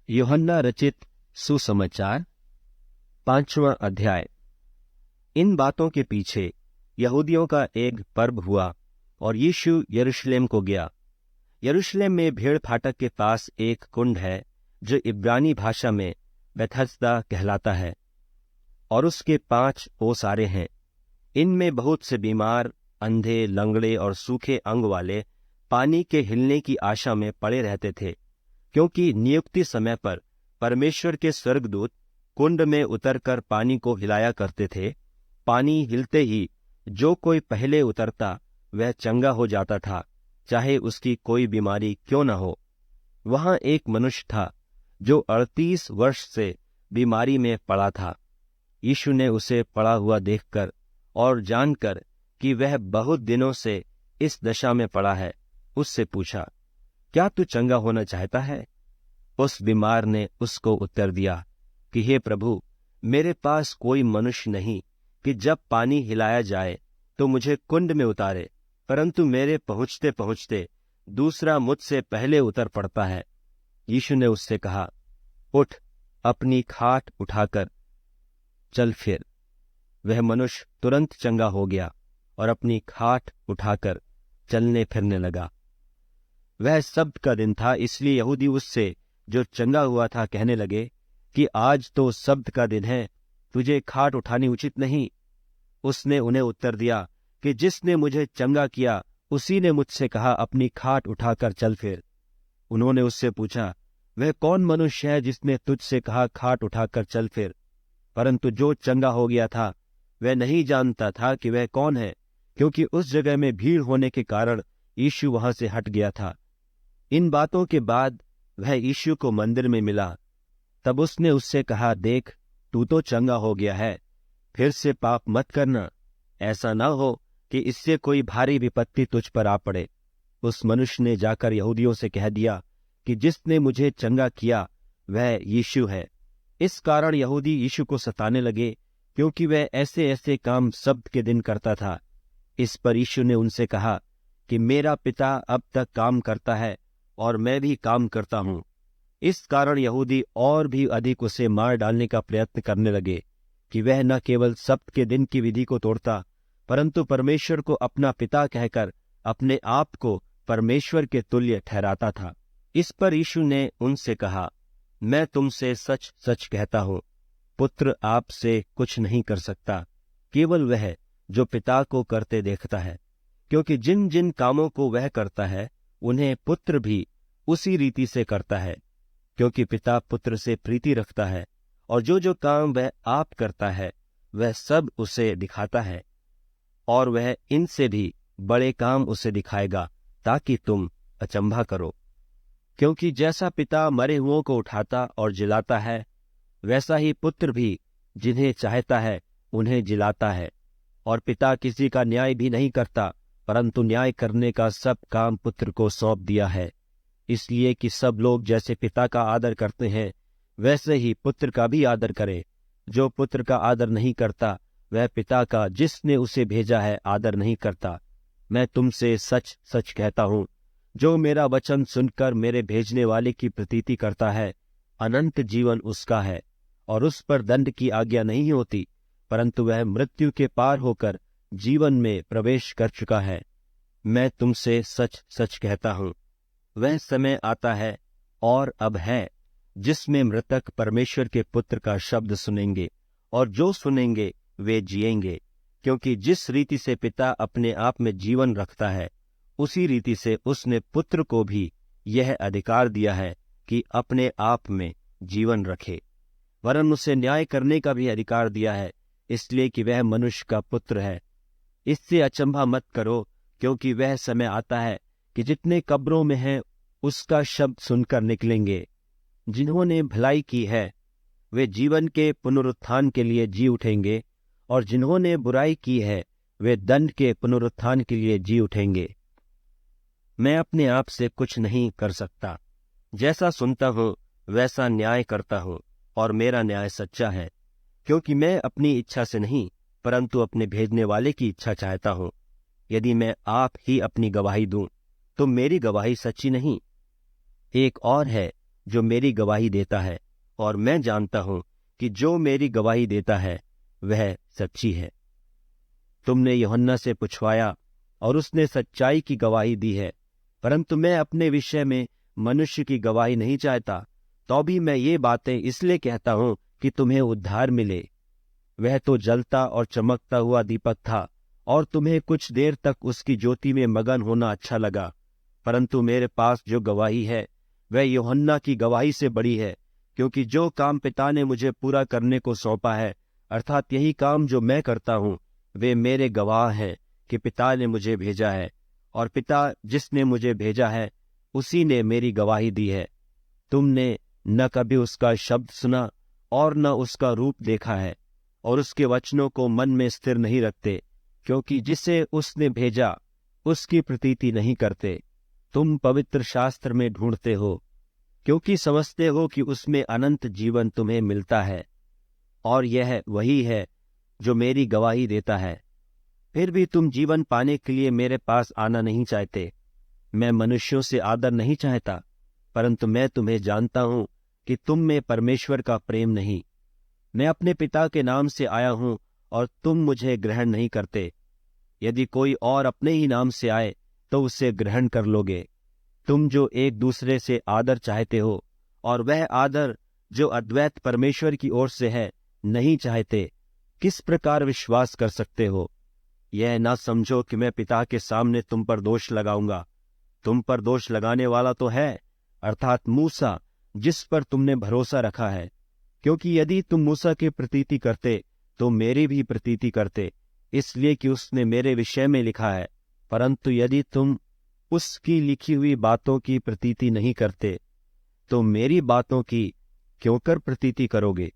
यूहन्ना रचित सुसमाचार 5वां अध्याय। इन बातों के पीछे यहूदियों का एक पर्व हुआ और यीशु यरूशलेम को गया। यरूशलेम में भेड़ फाटक के पास एक कुंड है जो इब्रानी भाषा में बेथस्दा कहलाता है, और उसके 5 ओसारे हैं। इनमें बहुत से बीमार, अंधे, लंगड़े और सूखे अंग वाले पानी के हिलने की आशा में पड़े रहते थे, क्योंकि नियुक्ति समय पर परमेश्वर के स्वर्गदूत कुंड में उतरकर पानी को हिलाया करते थे। पानी हिलते ही जो कोई पहले उतरता वह चंगा हो जाता था, चाहे उसकी कोई बीमारी क्यों न हो। वहां एक मनुष्य था जो 38 वर्ष से बीमारी में पड़ा था। यीशु ने उसे पड़ा हुआ देखकर और जानकर कि वह बहुत दिनों से इस दशा में पड़ा है, उससे पूछा, क्या तू चंगा होना चाहता है? उस बीमार ने उसको उत्तर दिया कि हे प्रभु, मेरे पास कोई मनुष्य नहीं कि जब पानी हिलाया जाए तो मुझे कुंड में उतारे, परंतु मेरे पहुंचते पहुंचते दूसरा मुझसे पहले उतर पड़ता है। यीशु ने उससे कहा, उठ, अपनी खाट उठाकर चल फिर। वह मनुष्य तुरंत चंगा हो गया और अपनी खाट उठाकर चलने फिरने लगा। वह सब्त का दिन था, इसलिए यहूदी उससे जो चंगा हुआ था कहने लगे कि आज तो सब्त का दिन है, तुझे खाट उठानी उचित नहीं। उसने उन्हें उत्तर दिया कि जिसने मुझे चंगा किया उसी ने मुझसे कहा, अपनी खाट उठाकर चल फिर। उन्होंने उससे पूछा, वह कौन मनुष्य है जिसने तुझसे कहा, खाट उठाकर चल फिर? परंतु जो चंगा हो गया था वह नहीं जानता था कि वह कौन है, क्योंकि उस जगह में भीड़ होने के कारण यीशु वहां से हट गया था। इन बातों के बाद वह यीशु को मंदिर में मिला। तब उसने उससे कहा, देख, तू तो चंगा हो गया है, फिर से पाप मत करना, ऐसा न हो कि इससे कोई भारी विपत्ति तुझ पर आ पड़े। उस मनुष्य ने जाकर यहूदियों से कह दिया कि जिसने मुझे चंगा किया वह यीशु है। इस कारण यहूदी यीशु को सताने लगे, क्योंकि वह ऐसे ऐसे काम सब्त के दिन करता था। इस पर यीशु ने उनसे कहा कि मेरा पिता अब तक काम करता है और मैं भी काम करता हूं। इस कारण यहूदी और भी अधिक उसे मार डालने का प्रयत्न करने लगे कि वह न केवल सब्त के दिन की विधि को तोड़ता, परंतु परमेश्वर को अपना पिता कहकर अपने आप को परमेश्वर के तुल्य ठहराता था। इस पर यीशु ने उनसे कहा, मैं तुमसे सच सच कहता हूं, पुत्र आपसे कुछ नहीं कर सकता, केवल वह जो पिता को करते देखता है। क्योंकि जिन जिन कामों को वह करता है उन्हें पुत्र भी उसी रीति से करता है, क्योंकि पिता पुत्र से प्रीति रखता है, और जो जो काम वह आप करता है वह सब उसे दिखाता है, और वह इनसे भी बड़े काम उसे दिखाएगा, ताकि तुम अचंभा करो। क्योंकि जैसा पिता मरे हुओं को उठाता और जिलाता है, वैसा ही पुत्र भी जिन्हें चाहता है उन्हें जिलाता है। और पिता किसी का न्याय भी नहीं करता, परंतु न्याय करने का सब काम पुत्र को सौंप दिया है, इसलिए कि सब लोग जैसे पिता का आदर करते हैं वैसे ही पुत्र का भी आदर करें। जो पुत्र का आदर नहीं करता वह पिता का जिसने उसे भेजा है आदर नहीं करता। मैं तुमसे सच सच कहता हूं, जो मेरा वचन सुनकर मेरे भेजने वाले की प्रतीति करता है, अनंत जीवन उसका है, और उस पर दंड की आज्ञा नहीं होती, परंतु वह मृत्यु के पार होकर जीवन में प्रवेश कर चुका है। मैं तुमसे सच सच कहता हूं, वह समय आता है और अब है जिसमें मृतक परमेश्वर के पुत्र का शब्द सुनेंगे, और जो सुनेंगे वे जिएंगे। क्योंकि जिस रीति से पिता अपने आप में जीवन रखता है, उसी रीति से उसने पुत्र को भी यह अधिकार दिया है कि अपने आप में जीवन रखे। वरन उसे न्याय करने का भी अधिकार दिया है, इसलिए कि वह मनुष्य का पुत्र है। इससे अचंभा मत करो, क्योंकि वह समय आता है कि जितने कब्रों में हैं उसका शब्द सुनकर निकलेंगे। जिन्होंने भलाई की है वे जीवन के पुनरुत्थान के लिए जी उठेंगे, और जिन्होंने बुराई की है वे दंड के पुनरुत्थान के लिए जी उठेंगे। मैं अपने आप से कुछ नहीं कर सकता, जैसा सुनता हूं वैसा न्याय करता हूं, और मेरा न्याय सच्चा है, क्योंकि मैं अपनी इच्छा से नहीं परंतु अपने भेजने वाले की इच्छा चाहता हूं। यदि मैं आप ही अपनी गवाही दूं तो मेरी गवाही सच्ची नहीं। एक और है जो मेरी गवाही देता है, और मैं जानता हूं कि जो मेरी गवाही देता है वह सच्ची है। तुमने यूहन्ना से पूछवाया और उसने सच्चाई की गवाही दी है, परंतु मैं अपने विषय में मनुष्य की गवाही नहीं चाहता। तो भी मैं ये बातें इसलिए कहता हूं कि तुम्हें उद्धार मिले। वह तो जलता और चमकता हुआ दीपक था, और तुम्हें कुछ देर तक उसकी ज्योति में मगन होना अच्छा लगा, परंतु मेरे पास जो गवाही है वह यूहन्ना की गवाही से बड़ी है, क्योंकि जो काम पिता ने मुझे पूरा करने को सौंपा है, अर्थात यही काम जो मैं करता हूं, वे मेरे गवाह हैं कि पिता ने मुझे भेजा है, और पिता जिसने मुझे भेजा है उसी ने मेरी गवाही दी है। तुमने न कभी उसका शब्द सुना और न उसका रूप देखा है, और उसके वचनों को मन में स्थिर नहीं रखते, क्योंकि जिसे उसने भेजा उसकी प्रतीति नहीं करते। तुम पवित्र शास्त्र में ढूंढते हो, क्योंकि समझते हो कि उसमें अनंत जीवन तुम्हें मिलता है, और यह वही है जो मेरी गवाही देता है। फिर भी तुम जीवन पाने के लिए मेरे पास आना नहीं चाहते। मैं मनुष्यों से आदर नहीं चाहता, परंतु मैं तुम्हें जानता हूं कि तुम में परमेश्वर का प्रेम नहीं। मैं अपने पिता के नाम से आया हूं और तुम मुझे ग्रहण नहीं करते। यदि कोई और अपने ही नाम से आए तो उसे ग्रहण कर लोगे। तुम जो एक दूसरे से आदर चाहते हो, और वह आदर जो अद्वैत परमेश्वर की ओर से है, नहीं चाहते, किस प्रकार विश्वास कर सकते हो? यह ना समझो कि मैं पिता के सामने तुम पर दोष लगाऊंगा। तुम पर दोष लगाने वाला तो है, अर्थात मूसा, जिस पर तुमने भरोसा रखा है। क्योंकि यदि तुम मूसा की प्रतीति करते तो मेरी भी प्रतीति करते, इसलिए कि उसने मेरे विषय में लिखा है। परंतु यदि तुम उसकी लिखी हुई बातों की प्रतीति नहीं करते, तो मेरी बातों की क्यों कर प्रतीति करोगे?